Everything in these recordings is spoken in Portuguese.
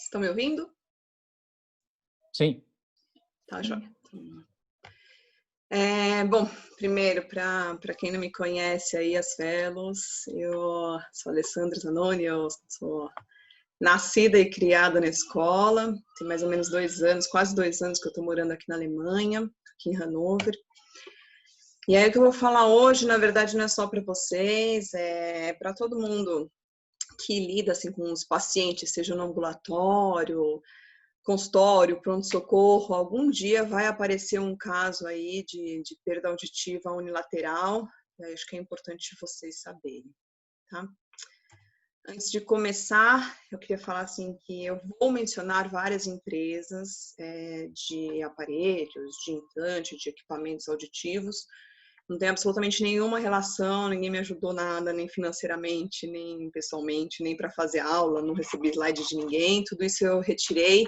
Estão me ouvindo? Sim. Tá, joia. Bom, primeiro, para quem não me conhece aí, as Fellows, eu sou Alessandra Zanoni, eu sou nascida e criada na escola, tem mais ou menos 2 anos, quase 2 anos que eu estou morando aqui na Alemanha, aqui em Hannover. E aí o que eu vou falar hoje, na verdade, não é só para vocês, é para todo mundo que lida assim, com os pacientes, seja no ambulatório, consultório, pronto-socorro, algum dia vai aparecer um caso aí de perda auditiva unilateral, e acho que é importante vocês saberem, tá? Antes de começar, eu queria falar assim que eu vou mencionar várias empresas de aparelhos, de implante, de equipamentos auditivos. Não tem absolutamente nenhuma relação, ninguém me ajudou nada, nem financeiramente, nem pessoalmente, nem para fazer aula, não recebi slide de ninguém. Tudo isso eu retirei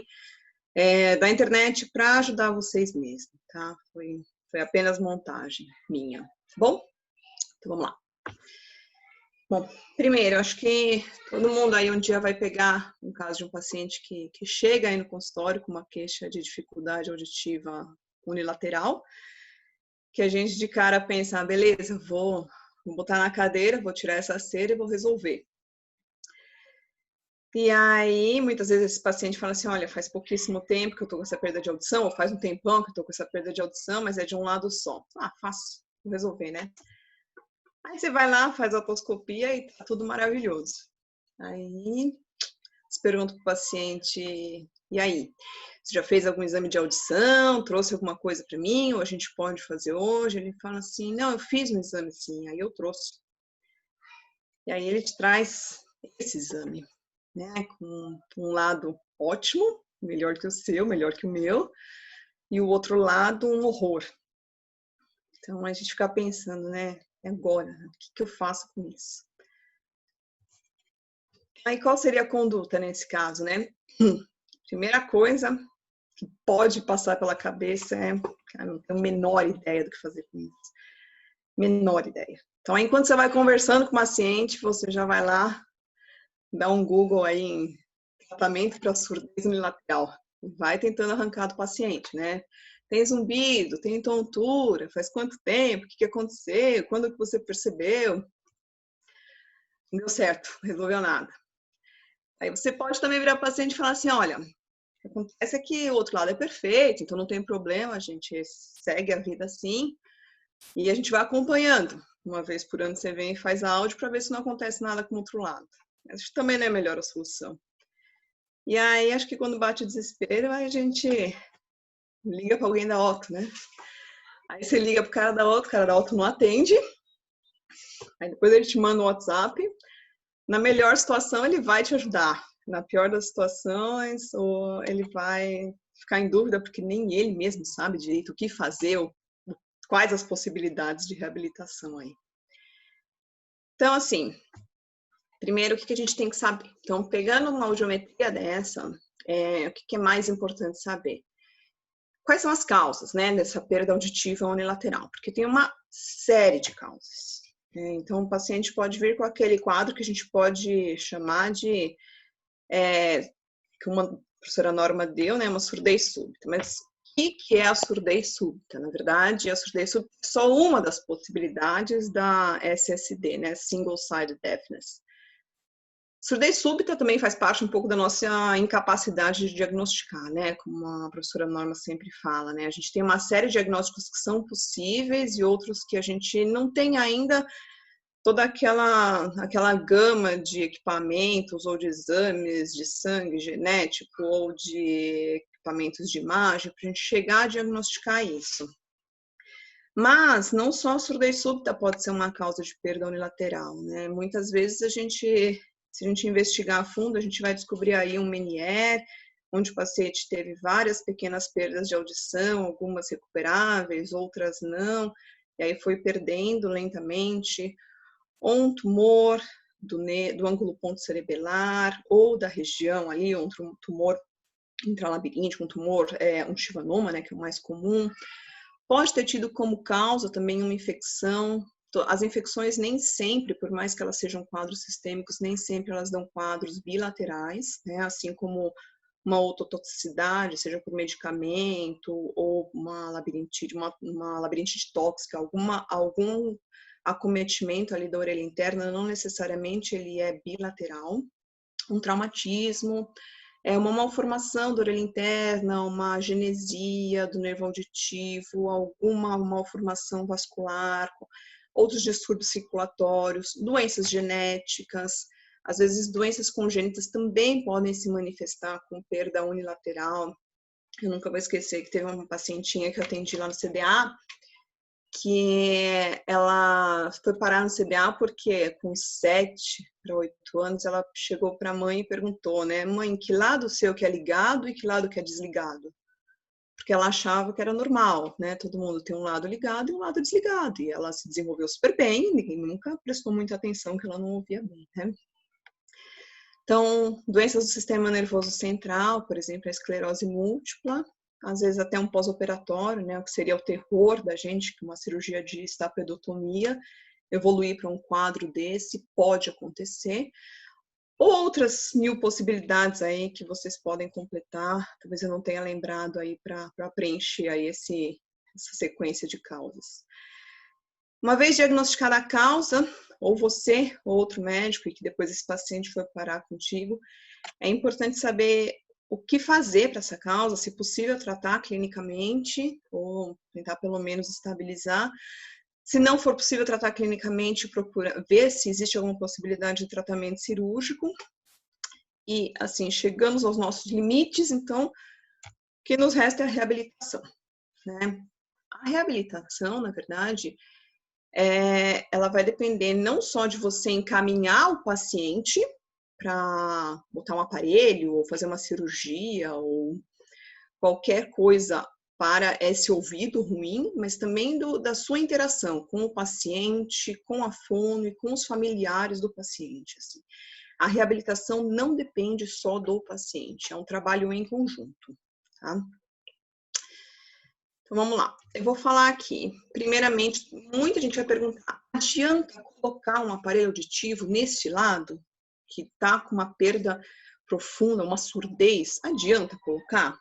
da internet para ajudar vocês mesmo, tá? Foi apenas montagem minha, tá bom? Então vamos lá. Bom, primeiro, eu acho que todo mundo aí um dia vai pegar um caso de um paciente que chega aí no consultório com uma queixa de dificuldade auditiva unilateral, que a gente de cara pensa, beleza, vou botar na cadeira, vou tirar essa cera e vou resolver. E aí, muitas vezes esse paciente fala assim, olha, faz pouquíssimo tempo que eu tô com essa perda de audição, ou faz um tempão que eu tô com essa perda de audição, mas é de um lado só. Ah, fácil, vou resolver, né? Aí você vai lá, faz a otoscopia e tá tudo maravilhoso. Aí, você pergunta pro paciente, e aí? Você já fez algum exame de audição? Trouxe alguma coisa para mim? Ou a gente pode fazer hoje? Ele fala assim, não, eu fiz um exame sim, aí eu trouxe. E aí ele te traz esse exame, né? Com um lado ótimo, melhor que o seu, melhor que o meu, e o outro lado um horror. Então a gente fica pensando, né? Agora, o que eu faço com isso? Aí qual seria a conduta nesse caso, né? Primeira coisa que pode passar pela cabeça é, cara, não tenho a menor ideia do que fazer com isso. Menor ideia. Então, aí, enquanto você vai conversando com o paciente, você já vai lá, dá um Google aí em tratamento para surdez unilateral. Vai tentando arrancar do paciente, né? Tem zumbido, tem tontura, faz quanto tempo, o que aconteceu, quando que você percebeu? Não deu certo, não resolveu nada. Aí você pode também virar para o paciente e falar assim, olha, o que acontece é que o outro lado é perfeito, então não tem problema, a gente segue a vida assim e a gente vai acompanhando. Uma vez por ano você vem e faz áudio para ver se não acontece nada com o outro lado. Acho que também não é a melhor a solução. E aí, acho que quando bate o desespero, aí a gente liga para alguém da Otto, né? Aí você liga pro cara da Otto, o cara da Otto não atende. Aí depois ele te manda um WhatsApp. Na melhor situação, ele vai te ajudar. Na pior das situações, ou ele vai ficar em dúvida, porque nem ele mesmo sabe direito o que fazer, ou quais as possibilidades de reabilitação aí. Então, assim, primeiro, o que a gente tem que saber? Então, pegando uma audiometria dessa, o que é mais importante saber? Quais são as causas, né, dessa perda auditiva unilateral? Porque tem uma série de causas. Então, o paciente pode vir com aquele quadro que a gente pode chamar de, que uma professora Norma deu, né, uma surdez súbita. Mas o que é a surdez súbita? Na verdade, a surdez súbita é só uma das possibilidades da SSD, né, Single Side Deafness. Surdez súbita também faz parte um pouco da nossa incapacidade de diagnosticar, né? Como a professora Norma sempre fala, né? A gente tem uma série de diagnósticos que são possíveis e outros que a gente não tem ainda toda aquela gama de equipamentos ou de exames de sangue genético ou de equipamentos de imagem para a gente chegar a diagnosticar isso. Mas não só a surdez súbita pode ser uma causa de perda unilateral, né? Muitas vezes se a gente investigar a fundo, a gente vai descobrir aí um Meniere, onde o paciente teve várias pequenas perdas de audição, algumas recuperáveis, outras não, e aí foi perdendo lentamente, ou um tumor do ângulo ponto cerebelar, ou da região ali, um tumor intralabiríntico, um tumor, um chivanoma, né, que é o mais comum. Pode ter tido como causa também uma infecção. As infecções nem sempre, por mais que elas sejam quadros sistêmicos, nem sempre elas dão quadros bilaterais, né? Assim como uma ototoxicidade, seja por medicamento ou uma labirintite tóxica, algum acometimento ali da orelha interna, não necessariamente ele é bilateral. Um traumatismo, uma malformação da orelha interna, uma agenesia do nervo auditivo, alguma malformação vascular, outros distúrbios circulatórios, doenças genéticas. Às vezes, doenças congênitas também podem se manifestar com perda unilateral. Eu nunca vou esquecer que teve uma pacientinha que eu atendi lá no CDA, que ela foi parar no CDA porque com 7 para 8 anos ela chegou para a mãe e perguntou, né, mãe, que lado seu que é ligado e que lado que é desligado? Porque ela achava que era normal, né, todo mundo tem um lado ligado e um lado desligado, e ela se desenvolveu super bem, ninguém nunca prestou muita atenção que ela não ouvia bem, né. Então, doenças do sistema nervoso central, por exemplo, a esclerose múltipla, às vezes até um pós-operatório, né, o que seria o terror da gente, que uma cirurgia de estapedotomia, evoluir para um quadro desse, pode acontecer. Outras 1000 possibilidades aí que vocês podem completar, talvez eu não tenha lembrado aí para preencher aí essa sequência de causas. Uma vez diagnosticada a causa, ou você ou outro médico, e que depois esse paciente foi parar contigo, é importante saber o que fazer para essa causa, se possível tratar clinicamente, ou tentar pelo menos estabilizar. Se não for possível tratar clinicamente, procura ver se existe alguma possibilidade de tratamento cirúrgico. E, assim, chegamos aos nossos limites, então, o que nos resta é a reabilitação, né? A reabilitação, na verdade, ela vai depender não só de você encaminhar o paciente para botar um aparelho, ou fazer uma cirurgia, ou qualquer coisa para esse ouvido ruim, mas também da sua interação com o paciente, com a fono e com os familiares do paciente. Assim. A reabilitação não depende só do paciente, é um trabalho em conjunto. Tá? Então, vamos lá. Eu vou falar aqui. Primeiramente, muita gente vai perguntar, adianta colocar um aparelho auditivo nesse lado, que está com uma perda profunda, uma surdez? Adianta colocar?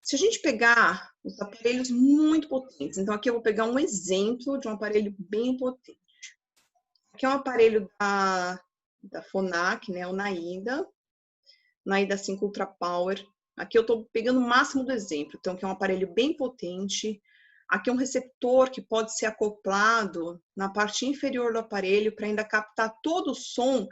Se a gente pegar os aparelhos muito potentes, então aqui eu vou pegar um exemplo de um aparelho bem potente. Aqui é um aparelho da Phonak, né, o Naida 5 Ultra Power. Aqui eu estou pegando o máximo do exemplo, então que é um aparelho bem potente. Aqui é um receptor que pode ser acoplado na parte inferior do aparelho para ainda captar todo o som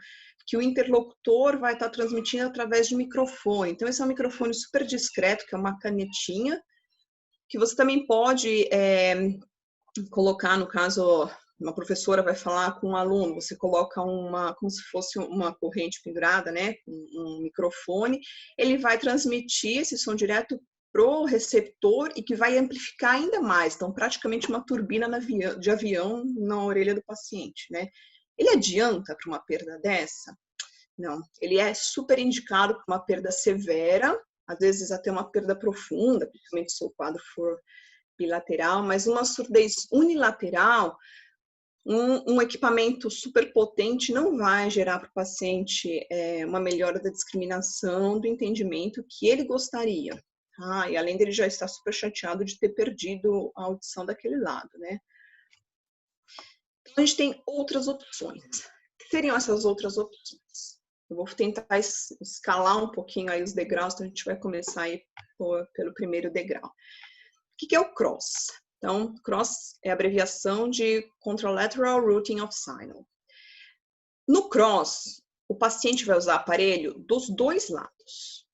que o interlocutor vai estar transmitindo através de microfone. Então, esse é um microfone super discreto, que é uma canetinha, que você também pode colocar, no caso, uma professora vai falar com um aluno, você coloca como se fosse uma corrente pendurada, né, um microfone, ele vai transmitir esse som direto pro receptor e que vai amplificar ainda mais, então praticamente uma turbina de avião na orelha do paciente, né. Ele adianta para uma perda dessa? Não, ele é super indicado para uma perda severa, às vezes até uma perda profunda, principalmente se o quadro for bilateral, mas uma surdez unilateral, um equipamento super potente não vai gerar para o paciente uma melhora da discriminação, do entendimento que ele gostaria. E além dele já estar super chateado de ter perdido a audição daquele lado, né? Então, a gente tem outras opções. O que seriam essas outras opções? Eu vou tentar escalar um pouquinho aí os degraus, então a gente vai começar aí pelo primeiro degrau. O que é o CROSS? Então, CROSS é a abreviação de Contralateral Routing of Signal. No CROSS, o paciente vai usar aparelho dos dois lados.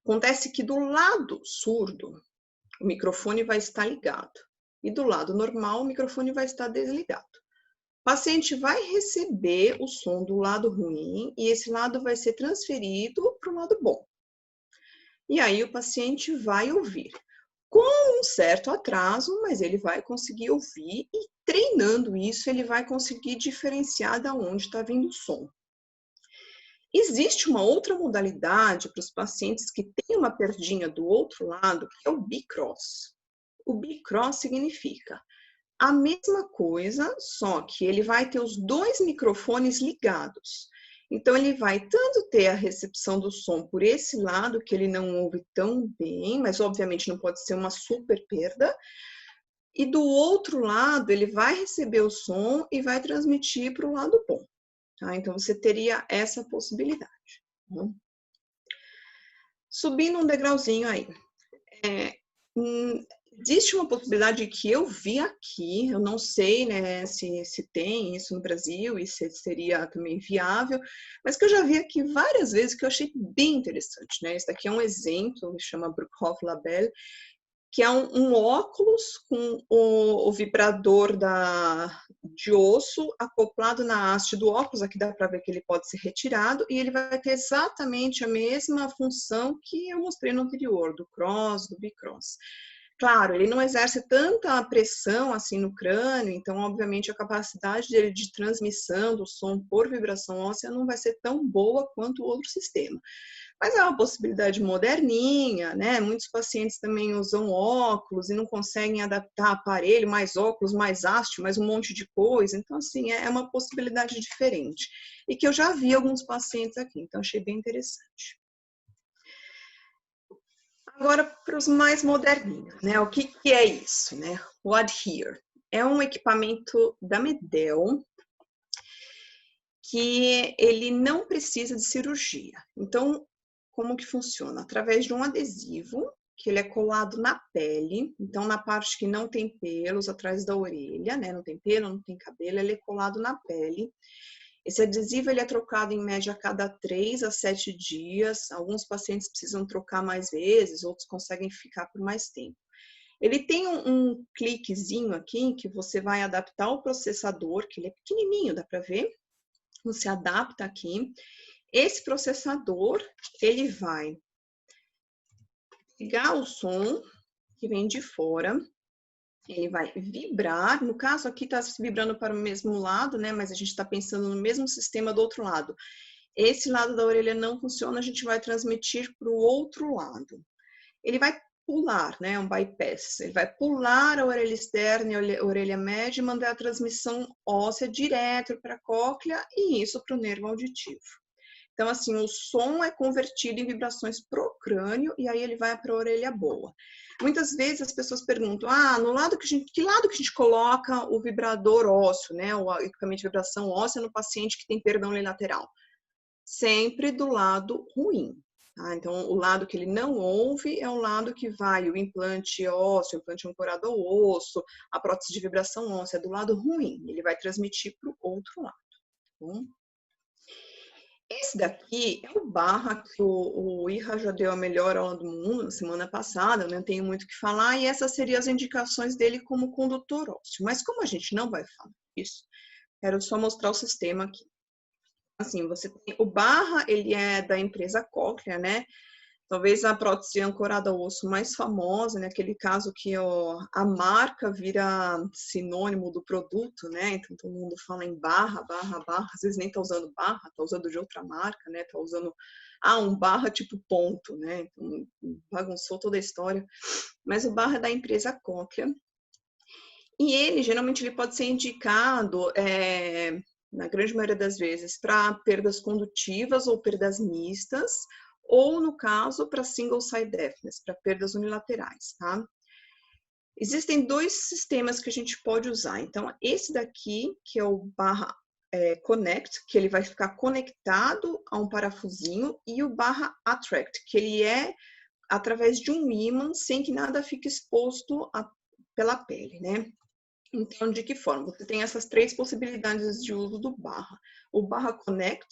Acontece que do lado surdo, o microfone vai estar ligado. E do lado normal, o microfone vai estar desligado. O paciente vai receber o som do lado ruim e esse lado vai ser transferido para o lado bom. E aí o paciente vai ouvir. Com um certo atraso, mas ele vai conseguir ouvir e treinando isso, ele vai conseguir diferenciar de onde está vindo o som. Existe uma outra modalidade para os pacientes que têm uma perdinha do outro lado, que é o bicross. O bicross significa a mesma coisa, só que ele vai ter os dois microfones ligados. Então, ele vai tanto ter a recepção do som por esse lado, que ele não ouve tão bem, mas obviamente não pode ser uma super perda, e do outro lado, ele vai receber o som e vai transmitir para o lado bom. Tá? Então, você teria essa possibilidade. Tá? Subindo um degrauzinho aí. Existe uma possibilidade que eu vi aqui, eu não sei, né, se tem isso no Brasil e se seria também viável, mas que eu já vi aqui várias vezes que eu achei bem interessante, né? Esse daqui é um exemplo, chama Brookhoff Label, que é um óculos com o vibrador de osso acoplado na haste do óculos. Aqui dá para ver que ele pode ser retirado e ele vai ter exatamente a mesma função que eu mostrei no anterior, do cross, do bicross. Claro, ele não exerce tanta pressão assim no crânio, então obviamente a capacidade dele de transmissão do som por vibração óssea não vai ser tão boa quanto o outro sistema. Mas é uma possibilidade moderninha, né? Muitos pacientes também usam óculos e não conseguem adaptar aparelho, mais óculos, mais haste, mais um monte de coisa. Então, assim, é uma possibilidade diferente. E que eu já vi alguns pacientes aqui, então achei bem interessante. Agora, para os mais moderninhos, né? O que é isso, né? O Adhere. É um equipamento da Medel que ele não precisa de cirurgia. Então, como que funciona? Através de um adesivo, que ele é colado na pele, então na parte que não tem pelos, atrás da orelha, né? Não tem pelo, não tem cabelo, ele é colado na pele. Esse adesivo ele é trocado em média a cada 3 a 7 dias. Alguns pacientes precisam trocar mais vezes, outros conseguem ficar por mais tempo. Ele tem um cliquezinho aqui que você vai adaptar o processador, que ele é pequenininho, dá para ver. Você adapta aqui. Esse processador, ele vai pegar o som que vem de fora, ele vai vibrar, no caso aqui está vibrando para o mesmo lado, né, mas a gente está pensando no mesmo sistema do outro lado. Esse lado da orelha não funciona, a gente vai transmitir para o outro lado. Ele vai pular, né, um bypass, ele vai pular a orelha externa e a orelha média e mandar a transmissão óssea direto para a cóclea e isso para o nervo auditivo. Então, assim, o som é convertido em vibrações pro crânio e aí ele vai para a orelha boa. Muitas vezes as pessoas perguntam, no lado que lado que a gente coloca o vibrador ósseo, né, o equipamento de vibração óssea no paciente que tem perda unilateral? Sempre do lado ruim. Tá? Então, o lado que ele não ouve é o lado que vai o implante ósseo, o implante ancorado ao osso, a prótese de vibração óssea, é do lado ruim. Ele vai transmitir para o outro lado. Tá bom? Esse daqui é o Barra, que o Irra já deu a melhor aula do mundo na semana passada, eu não tenho muito o que falar, e essas seriam as indicações dele como condutor ósseo. Mas como a gente não vai falar isso, quero só mostrar o sistema aqui. Assim, você tem o Barra, ele é da empresa Cochlear, né? Talvez a prótese ancorada ao osso mais famosa, naquele caso que a marca vira sinônimo do produto, né? Então todo mundo fala em barra, às vezes nem tá usando barra, tá usando de outra marca, né? Tá usando um barra tipo ponto, né? Então bagunçou toda a história. Mas o barra é da empresa Cochlear. E ele, geralmente, ele pode ser indicado, na grande maioria das vezes, para perdas condutivas ou perdas mistas, ou, no caso, para single side deafness, para perdas unilaterais, tá? Existem 2 sistemas que a gente pode usar. Então, esse daqui, que é o barra connect, que ele vai ficar conectado a um parafusinho, e o barra attract, que ele é através de um ímã, sem que nada fique exposto pela pele, né? Então, de que forma? Você tem essas 3 possibilidades de uso do barra. O barra connect,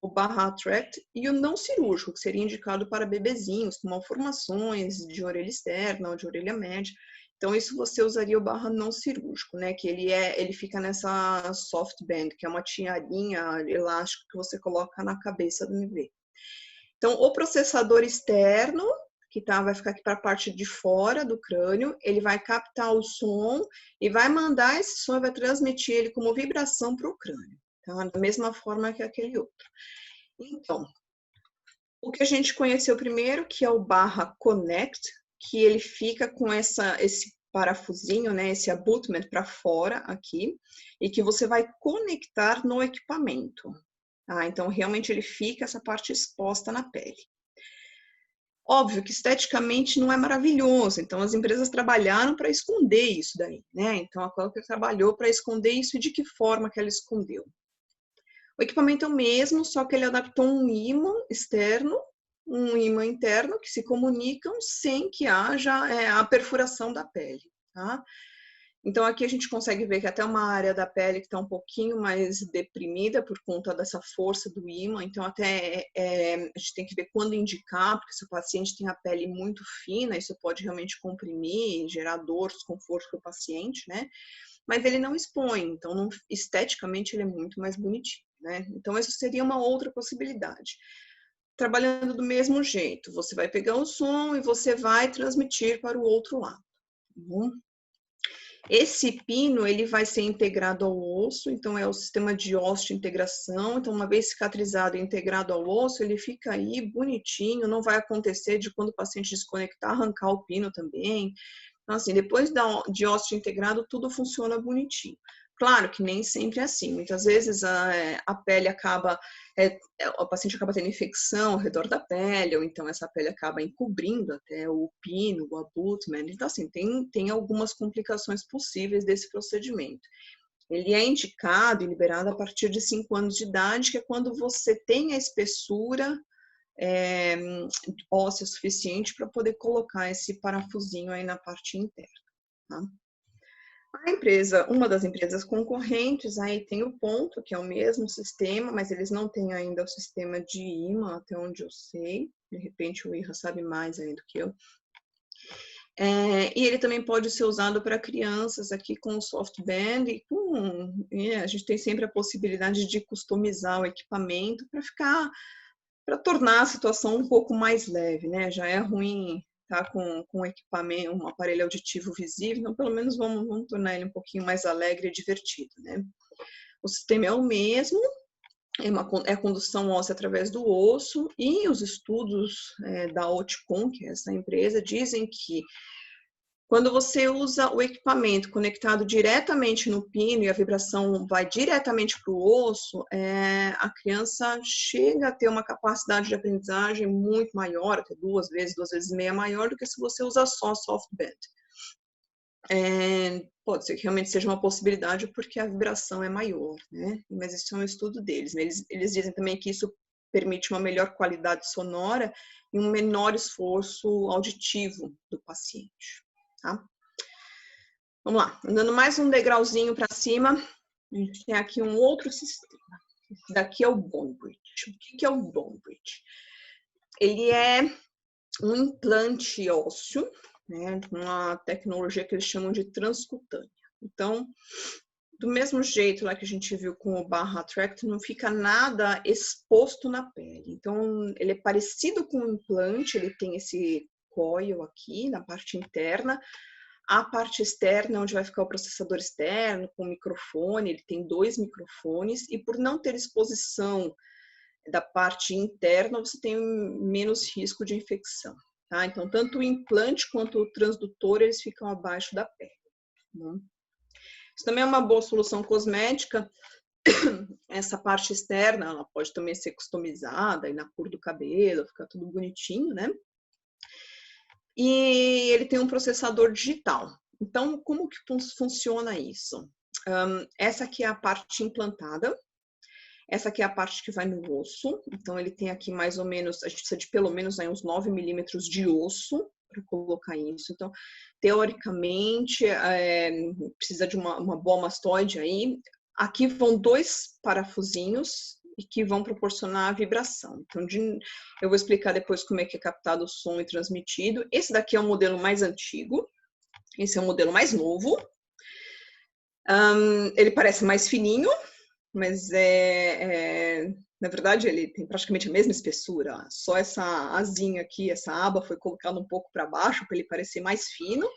o barra attract e o não cirúrgico, que seria indicado para bebezinhos com malformações de orelha externa ou de orelha média. Então, isso você usaria o barra não cirúrgico, né? Que ele fica nessa soft band, que é uma tiarinha elástica que você coloca na cabeça do bebê. Então, o processador externo, que vai ficar aqui para a parte de fora do crânio, ele vai captar o som e vai mandar esse som, vai transmitir ele como vibração para o crânio, tá? Da mesma forma que aquele outro. Então, o que a gente conheceu primeiro, que é o barra connect, que ele fica com esse parafusinho, né, esse abutment para fora aqui, e que você vai conectar no equipamento. tá? Então, realmente ele fica essa parte exposta na pele. Óbvio que esteticamente não é maravilhoso, então as empresas trabalharam para esconder isso daí, né? Então a Qualcomm trabalhou para esconder isso e de que forma que ela escondeu? O equipamento é o mesmo, só que ele adaptou um ímã externo, um ímã interno que se comunicam sem que haja a perfuração da pele, tá? Então, aqui a gente consegue ver que até uma área da pele que está um pouquinho mais deprimida por conta dessa força do ímã. Então, até a gente tem que ver quando indicar, porque se o paciente tem a pele muito fina, isso pode realmente comprimir, gerar dor, desconforto para o paciente, né? Mas ele não expõe, então, esteticamente, ele é muito mais bonitinho, né? Então, isso seria uma outra possibilidade. Trabalhando do mesmo jeito, você vai pegar o som e você vai transmitir para o outro lado, tá bom? Esse pino, ele vai ser integrado ao osso, então é o sistema de osso de integração. Então, uma vez cicatrizado e integrado ao osso, ele fica aí bonitinho, não vai acontecer de quando o paciente desconectar, arrancar o pino também. Então, assim, depois de osso integrado, tudo funciona bonitinho. Claro que nem sempre é assim. Muitas vezes a pele acaba, o paciente acaba tendo infecção ao redor da pele, ou então essa pele acaba encobrindo até o pino, o abutment. Então, assim, tem algumas complicações possíveis desse procedimento. Ele é indicado e liberado a partir de 5 anos de idade, que é quando você tem a espessura óssea suficiente para poder colocar esse parafusinho aí na parte interna, tá? A empresa, uma das empresas concorrentes, aí tem o Ponto, que é o mesmo sistema, mas eles não têm ainda o sistema de ímã, até onde eu sei. De repente o Irra sabe mais aí do que eu. E ele também pode ser usado para crianças aqui com o softband e a gente tem sempre a possibilidade de customizar o equipamento para tornar a situação um pouco mais leve, né? Já é ruim tá com equipamento, um aparelho auditivo visível, então pelo menos vamos tornar ele um pouquinho mais alegre e divertido, né? O sistema é o mesmo, é a condução óssea através do osso, e os estudos da Oticon, que é essa empresa, dizem que quando você usa o equipamento conectado diretamente no pino e a vibração vai diretamente para o osso, a criança chega a ter uma capacidade de aprendizagem muito maior, até 2 vezes e meia maior do que se você usa só softband. Pode ser que realmente seja uma possibilidade porque a vibração é maior, né? Mas isso é um estudo deles. Eles dizem também que isso permite uma melhor qualidade sonora e um menor esforço auditivo do paciente. Tá? Vamos lá, andando mais um degrauzinho para cima, a gente tem aqui um outro sistema. Esse daqui é o Bone Bridge. O que é o Bone Bridge? Ele é um implante ósseo, né, uma tecnologia que eles chamam de transcutânea. Então, do mesmo jeito lá que a gente viu com o Barra Tract, não fica nada exposto na pele. Então, ele é parecido com um implante, ele tem esse coil aqui na parte interna. A parte externa, onde vai ficar o processador externo, com o microfone, ele tem 2 microfones, e por não ter exposição da parte interna, você tem menos risco de infecção, tá? Então, tanto o implante quanto o transdutor, eles ficam abaixo da pele, né? Isso também é uma boa solução cosmética. Essa parte externa, ela pode também ser customizada, e na cor do cabelo, ficar tudo bonitinho, né? E ele tem um processador digital. Então, como que funciona isso? Essa aqui é a parte implantada. Essa aqui é a parte que vai no osso. Então, ele tem aqui mais ou menos, a gente precisa de pelo menos aí uns 9 milímetros de osso para colocar isso. Então, teoricamente, precisa de uma boa mastoide aí. Aqui vão 2 parafusinhos e que vão proporcionar a vibração. Então, eu vou explicar depois como é que é captado o som e transmitido. Esse daqui é o modelo mais antigo. Esse é o modelo mais novo. Ele parece mais fininho, mas na verdade ele tem praticamente a mesma espessura. Só essa asinha aqui, essa aba foi colocada um pouco para baixo para ele parecer mais fino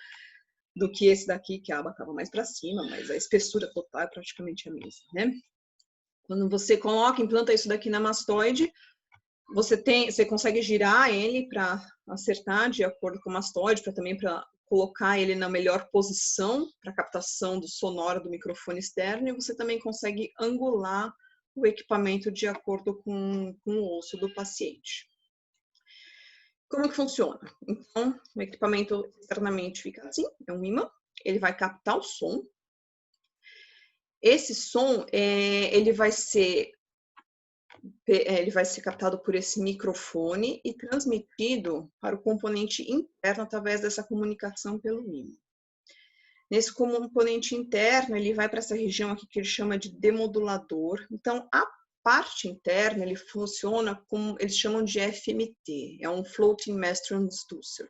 do que esse daqui, que a aba estava mais para cima, mas a espessura total é praticamente a mesma, né? Quando você implanta isso daqui na mastoide, você consegue girar ele para acertar de acordo com o mastoide, para colocar ele na melhor posição para captação do sonoro do microfone externo, e você também consegue angular o equipamento de acordo com o osso do paciente. Como que funciona? Então, o equipamento externamente fica assim, é um ímã, ele vai captar o som. Esse som, ele vai ser captado por esse microfone e transmitido para o componente interno através dessa comunicação pelo ímã. Nesse componente interno, ele vai para essa região aqui que ele chama de demodulador. Então, a parte interna, ele funciona como eles chamam de FMT, é um Floating Mass Transducer,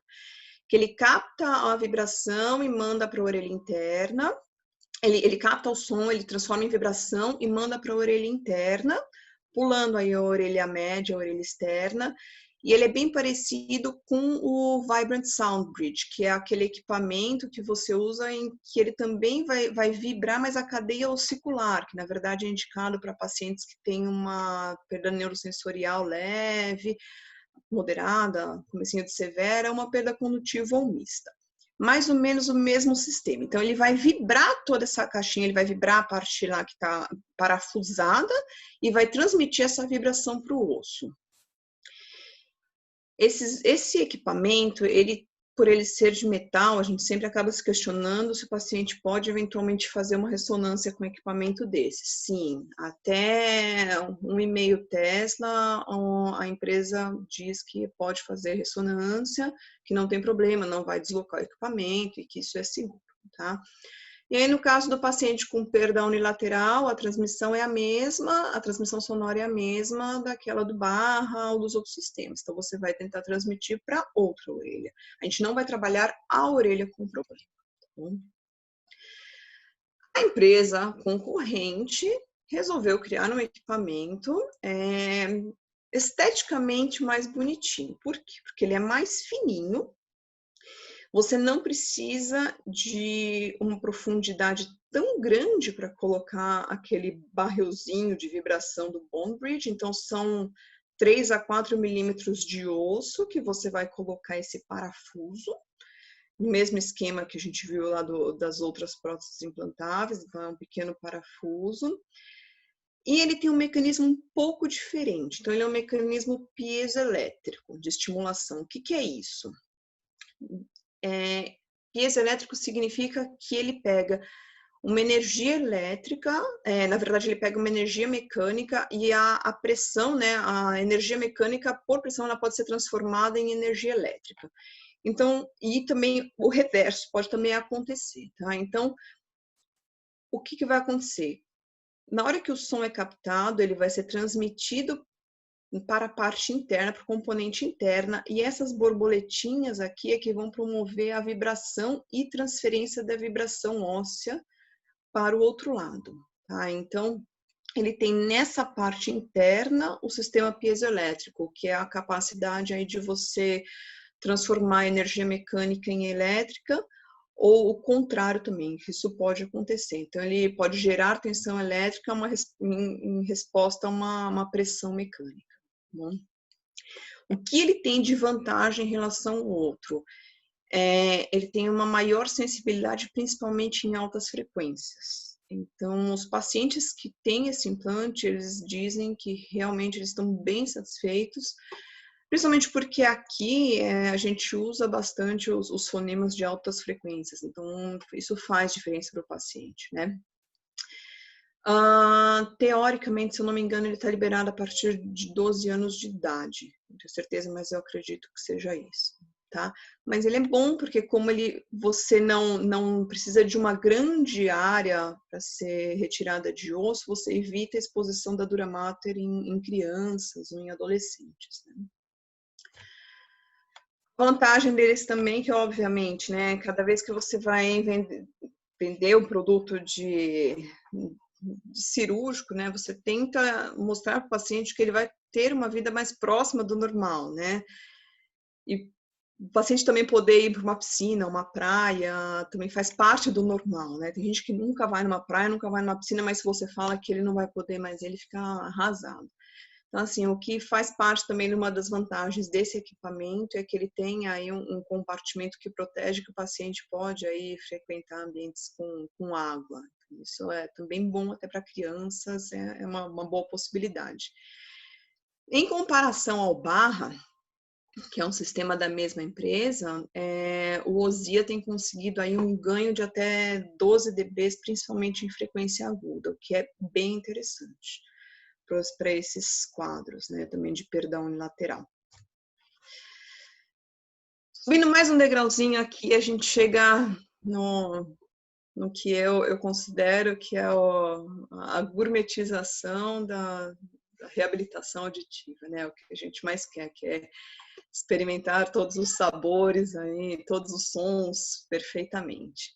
que ele capta a vibração e manda para a orelha interna. Ele capta o som, ele transforma em vibração e manda para a orelha interna, pulando aí a orelha média, a orelha externa. E ele é bem parecido com o Vibrant Sound Bridge, que é aquele equipamento que você usa em que ele também vai vibrar, mas a cadeia ossicular, que na verdade é indicado para pacientes que têm uma perda neurosensorial leve, moderada, comecinho de severa, uma perda condutiva ou mista. Mais ou menos o mesmo sistema. Então, ele vai vibrar toda essa caixinha, ele vai vibrar a parte lá que está parafusada e vai transmitir essa vibração para o osso. Esse equipamento, por ele ser de metal, a gente sempre acaba se questionando se o paciente pode eventualmente fazer uma ressonância com um equipamento desse. Sim, até 1,5 Tesla, a empresa diz que pode fazer ressonância, que não tem problema, não vai deslocar o equipamento e que isso é seguro, tá? E aí, no caso do paciente com perda unilateral, a transmissão é a mesma, a transmissão sonora é a mesma daquela do Barra ou dos outros sistemas. Então, você vai tentar transmitir para outra orelha. A gente não vai trabalhar a orelha com problema. Tá bom? A empresa concorrente resolveu criar um equipamento esteticamente mais bonitinho. Por quê? Porque ele é mais fininho. Você não precisa de uma profundidade tão grande para colocar aquele barrilzinho de vibração do Bone Bridge. Então, são 3 a 4 milímetros de osso que você vai colocar esse parafuso. No mesmo esquema que a gente viu lá das outras próteses implantáveis. Então, é um pequeno parafuso. E ele tem um mecanismo um pouco diferente. Então, ele é um mecanismo piezoelétrico de estimulação. O que é isso? Piezoelétrico significa que ele pega uma energia elétrica, na verdade ele pega uma energia mecânica e a pressão, né, a energia mecânica por pressão ela pode ser transformada em energia elétrica. Então, e também o reverso pode também acontecer, tá? Então, o que vai acontecer? Na hora que o som é captado, ele vai ser transmitido para a parte interna, para o componente interna, e essas borboletinhas aqui é que vão promover a vibração e transferência da vibração óssea para o outro lado, tá? Então, ele tem nessa parte interna o sistema piezoelétrico, que é a capacidade aí de você transformar a energia mecânica em elétrica, ou o contrário também, que isso pode acontecer. Então, ele pode gerar tensão elétrica em resposta a uma pressão mecânica. Bom, o que ele tem de vantagem em relação ao outro? Ele tem uma maior sensibilidade, principalmente em altas frequências. Então, os pacientes que têm esse implante, eles dizem que realmente eles estão bem satisfeitos, principalmente porque aqui a gente usa bastante os fonemas de altas frequências, então isso faz diferença para o paciente, né? Teoricamente, se eu não me engano, ele está liberado a partir de 12 anos de idade. Não tenho certeza, mas eu acredito que seja isso, tá? Mas ele é bom porque como você não precisa de uma grande área para ser retirada de osso, você evita a exposição da dura mater em crianças ou em adolescentes, né? A vantagem deles também que, obviamente, né, cada vez que você vai vender um produto de cirúrgico, né, você tenta mostrar para o paciente que ele vai ter uma vida mais próxima do normal, né? E o paciente também poder ir para uma piscina, uma praia, também faz parte do normal, né? Tem gente que nunca vai numa praia, nunca vai numa piscina, mas se você fala que ele não vai poder mais, ele fica arrasado. Então, assim, o que faz parte também de uma das vantagens desse equipamento é que ele tem aí um compartimento que protege que o paciente pode aí frequentar ambientes com água. Isso é também bom até para crianças, é uma boa possibilidade. Em comparação ao Barra, que é um sistema da mesma empresa, o Ozia tem conseguido aí um ganho de até 12 dB, principalmente em frequência aguda, o que é bem interessante para esses quadros, né, também de perdão unilateral. Subindo mais um degrauzinho aqui, a gente chega no que eu considero que é a gourmetização da reabilitação auditiva, né? O que a gente mais quer, que é experimentar todos os sabores aí, todos os sons perfeitamente.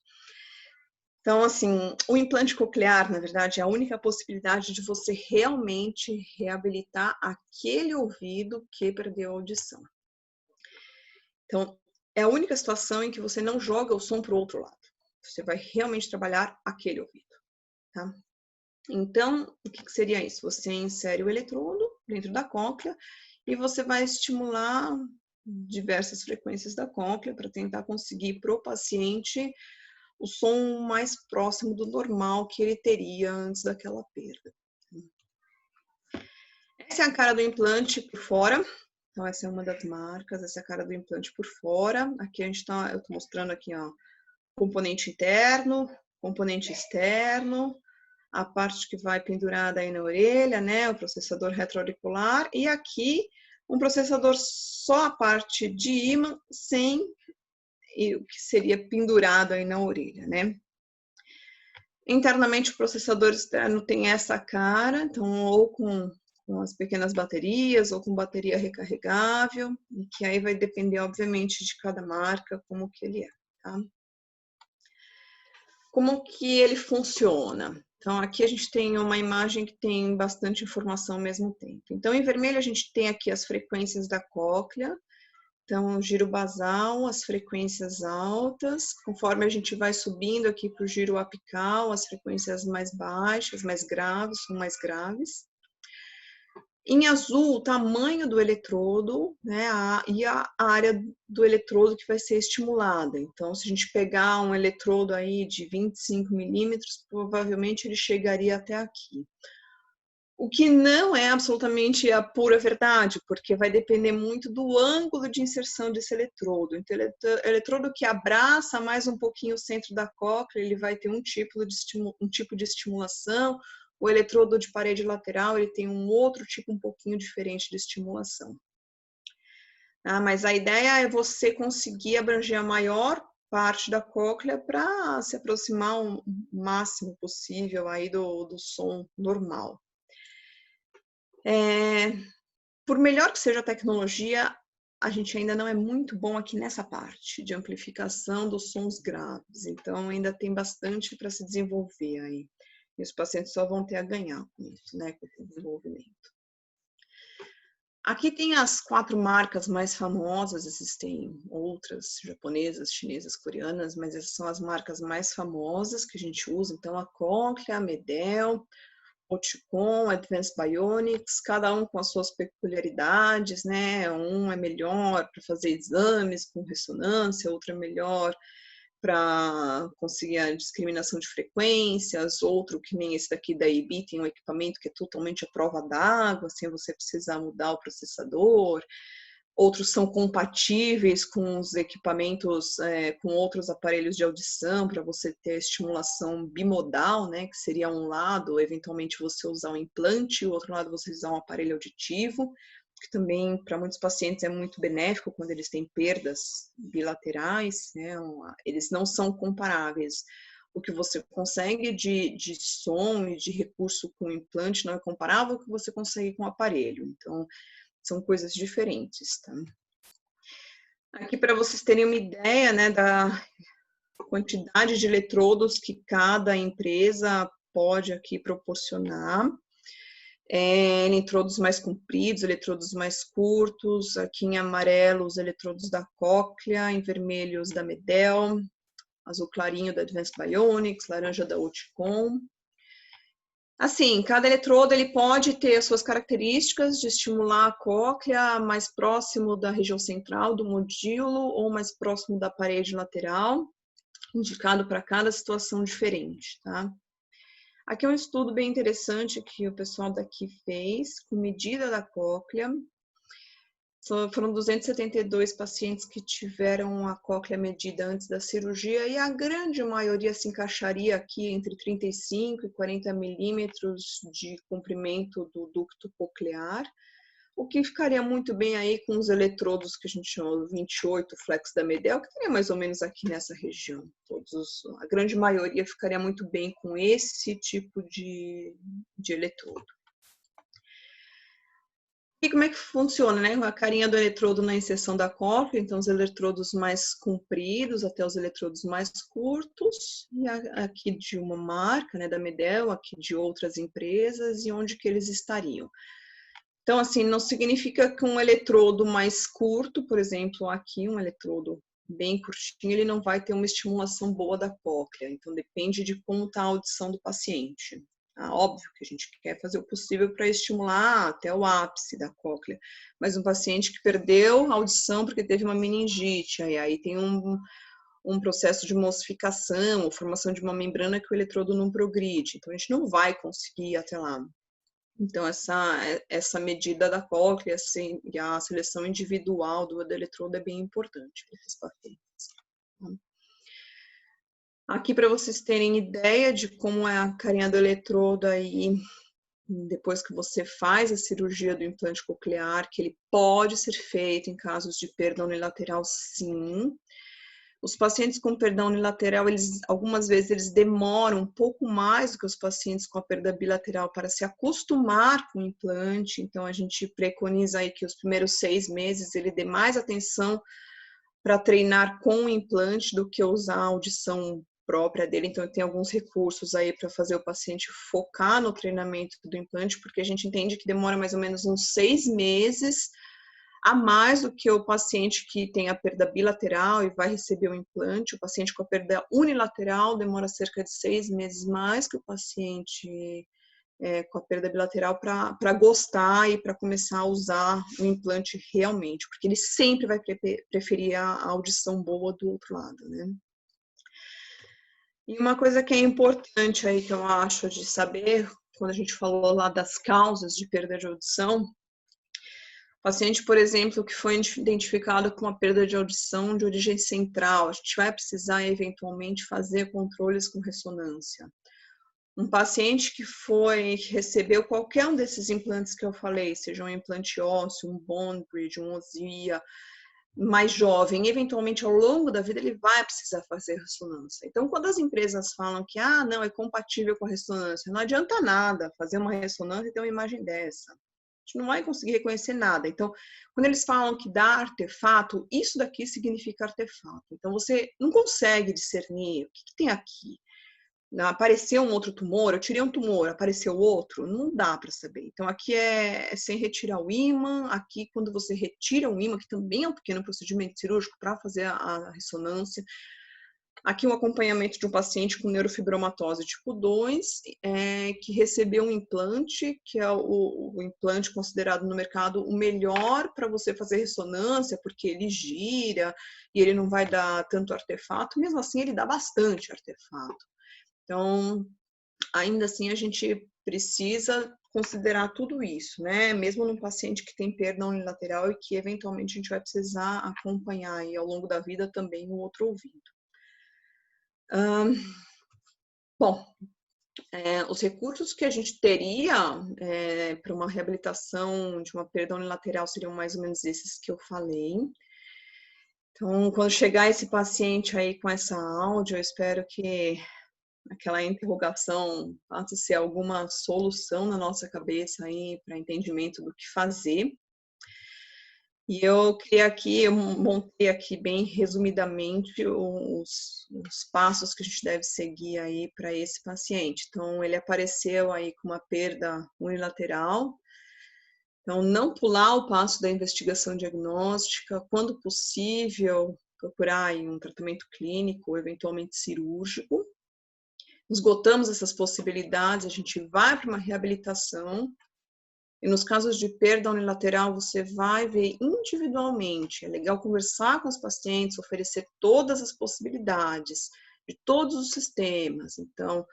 Então, assim, o implante coclear, na verdade, é a única possibilidade de você realmente reabilitar aquele ouvido que perdeu a audição. Então, é a única situação em que você não joga o som para o outro lado. Você vai realmente trabalhar aquele ouvido, tá? Então, o que seria isso? Você insere o eletrodo dentro da cóclea e você vai estimular diversas frequências da cóclea para tentar conseguir para o paciente o som mais próximo do normal que ele teria antes daquela perda. Essa é a cara do implante por fora. Então, essa é uma das marcas, essa é a cara do implante por fora. Aqui eu estou mostrando aqui, ó, componente interno, componente externo, a parte que vai pendurada aí na orelha, né, o processador retroauricular, e aqui um processador só a parte de ímã, sem o que seria pendurado aí na orelha, né. Internamente o processador externo tem essa cara, então ou com as pequenas baterias, ou com bateria recarregável, e que aí vai depender, obviamente, de cada marca, como que ele é, tá? Como que ele funciona? Então, aqui a gente tem uma imagem que tem bastante informação ao mesmo tempo. Então, em vermelho a gente tem aqui as frequências da cóclea. Então, o giro basal, as frequências altas. Conforme a gente vai subindo aqui para o giro apical, as frequências mais baixas, mais graves, são mais graves. Em azul, o tamanho do eletrodo, né, e a área do eletrodo que vai ser estimulada. Então, se a gente pegar um eletrodo aí de 25 milímetros, provavelmente ele chegaria até aqui. O que não é absolutamente a pura verdade, porque vai depender muito do ângulo de inserção desse eletrodo. Então, eletrodo que abraça mais um pouquinho o centro da cóclea, ele vai ter um tipo de estimulação. O eletrodo de parede lateral, ele tem um outro tipo um pouquinho diferente de estimulação. Mas a ideia é você conseguir abranger a maior parte da cóclea para se aproximar o máximo possível aí do som normal. Por melhor que seja a tecnologia, a gente ainda não é muito bom aqui nessa parte de amplificação dos sons graves. Então, ainda tem bastante para se desenvolver aí. E os pacientes só vão ter a ganhar com isso, né, com o desenvolvimento. Aqui tem as 4 marcas mais famosas, existem outras, japonesas, chinesas, coreanas, mas essas são as marcas mais famosas que a gente usa. Então, a Cochlear, a Medel, Oticon, Advanced Bionics, cada um com as suas peculiaridades, né? Um é melhor para fazer exames com ressonância, outro é melhor para conseguir a discriminação de frequências, outro que nem esse daqui da EB tem um equipamento que é totalmente à prova d'água, sem você precisar mudar o processador. Outros são compatíveis com os equipamentos, com outros aparelhos de audição, para você ter a estimulação bimodal, né, que seria um lado, eventualmente, você usar um implante, e o outro lado você usar um aparelho auditivo, que também, para muitos pacientes, é muito benéfico quando eles têm perdas bilaterais, né, eles não são comparáveis. O que você consegue de som e de recurso com implante não é comparável ao que você consegue com o aparelho. Então, são coisas diferentes, tá? Aqui para vocês terem uma ideia, né, da quantidade de eletrodos que cada empresa pode aqui proporcionar. Eletrodos mais compridos, eletrodos mais curtos, aqui em amarelo os eletrodos da cóclea, em vermelho os da Medel, azul clarinho da Advanced Bionics, laranja da Oticon. Assim, cada eletrodo ele pode ter as suas características de estimular a cóclea mais próximo da região central do modíolo ou mais próximo da parede lateral, indicado para cada situação diferente, tá? Aqui é um estudo bem interessante que o pessoal daqui fez, com medida da cóclea. Foram 272 pacientes que tiveram a cóclea medida antes da cirurgia e a grande maioria se encaixaria aqui entre 35 e 40 milímetros de comprimento do ducto coclear, o que ficaria muito bem aí com os eletrodos que a gente chama de 28 flex da Medel, que estaria mais ou menos aqui nessa região. A grande maioria ficaria muito bem com esse tipo de eletrodo. E como é que funciona, né? A carinha do eletrodo na inserção da cóclea, então os eletrodos mais compridos até os eletrodos mais curtos, e aqui de uma marca, né, da Medel, aqui de outras empresas, e onde que eles estariam. Então, assim, não significa que um eletrodo mais curto, por exemplo, aqui um eletrodo bem curtinho, ele não vai ter uma estimulação boa da cóclea. Então, depende de como está a audição do paciente. Óbvio que a gente quer fazer o possível para estimular até o ápice da cóclea, mas um paciente que perdeu a audição porque teve uma meningite, aí tem um processo de emulsificação, ou formação de uma membrana que o eletrodo não progride, então a gente não vai conseguir ir até lá. Então, essa medida da cóclea assim, e a seleção individual do eletrodo é bem importante para esses pacientes. Aqui, para vocês terem ideia de como é a carinha do eletrodo aí, depois que você faz a cirurgia do implante coclear, que ele pode ser feito em casos de perda unilateral, sim. Os pacientes com perda unilateral, algumas vezes eles demoram um pouco mais do que os pacientes com a perda bilateral para se acostumar com o implante. Então, a gente preconiza aí que os primeiros 6 meses ele dê mais atenção para treinar com o implante do que usar a audição própria dele. Então, tem alguns recursos aí para fazer o paciente focar no treinamento do implante, porque a gente entende que demora mais ou menos uns 6 meses a mais do que o paciente que tem a perda bilateral e vai receber o implante. O paciente com a perda unilateral demora cerca de 6 meses mais que o paciente com a perda bilateral para gostar e para começar a usar o implante realmente, porque ele sempre vai preferir a audição boa do outro lado, né? E uma coisa que é importante aí que eu acho de saber, quando a gente falou lá das causas de perda de audição, paciente, por exemplo, que foi identificado com uma perda de audição de origem central, a gente vai precisar eventualmente fazer controles com ressonância. Um paciente que recebeu qualquer um desses implantes que eu falei, seja um implante ósseo, um bone bridge, um OSIA, mais jovem, eventualmente ao longo da vida ele vai precisar fazer ressonância. Então, quando as empresas falam que não, é compatível com a ressonância, não adianta nada fazer uma ressonância e ter uma imagem dessa. A gente não vai conseguir reconhecer nada. Então, quando eles falam que dá artefato, isso daqui significa artefato. Então, você não consegue discernir o que tem aqui. Apareceu um outro tumor, eu tirei um tumor, apareceu outro, não dá para saber. Então, aqui é sem retirar o ímã, aqui quando você retira o ímã, que também é um pequeno procedimento cirúrgico para fazer a ressonância, aqui um acompanhamento de um paciente com neurofibromatose tipo 2, que recebeu um implante, que é o implante considerado no mercado o melhor para você fazer ressonância, porque ele gira e ele não vai dar tanto artefato, mesmo assim ele dá bastante artefato. Então, ainda assim, a gente precisa considerar tudo isso, né? Mesmo num paciente que tem perda unilateral e que eventualmente a gente vai precisar acompanhar aí ao longo da vida também o outro ouvido. Bom, os recursos que a gente teria para uma reabilitação de uma perda unilateral seriam mais ou menos esses que eu falei. Então, quando chegar esse paciente aí com essa áudio, eu espero que aquela interrogação passa a ser alguma solução na nossa cabeça aí para entendimento do que fazer. E eu montei aqui bem resumidamente os passos que a gente deve seguir aí para esse paciente. Então, ele apareceu aí com uma perda unilateral. Então, não pular o passo da investigação diagnóstica, quando possível, procurar aí um tratamento clínico, eventualmente cirúrgico. Esgotamos essas possibilidades, a gente vai para uma reabilitação. E nos casos de perda unilateral, você vai ver individualmente. É legal conversar com os pacientes, oferecer todas as possibilidades de todos os sistemas. Então,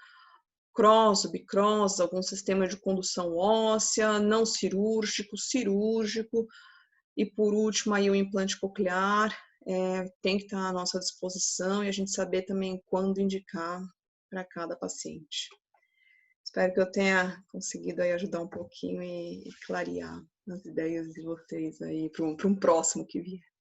cross, bicross, algum sistema de condução óssea, não cirúrgico, cirúrgico, e por último aí o implante coclear, tem que estar à nossa disposição e a gente saber também quando indicar para cada paciente. Espero que eu tenha conseguido aí ajudar um pouquinho e clarear as ideias de vocês aí para um próximo que vier.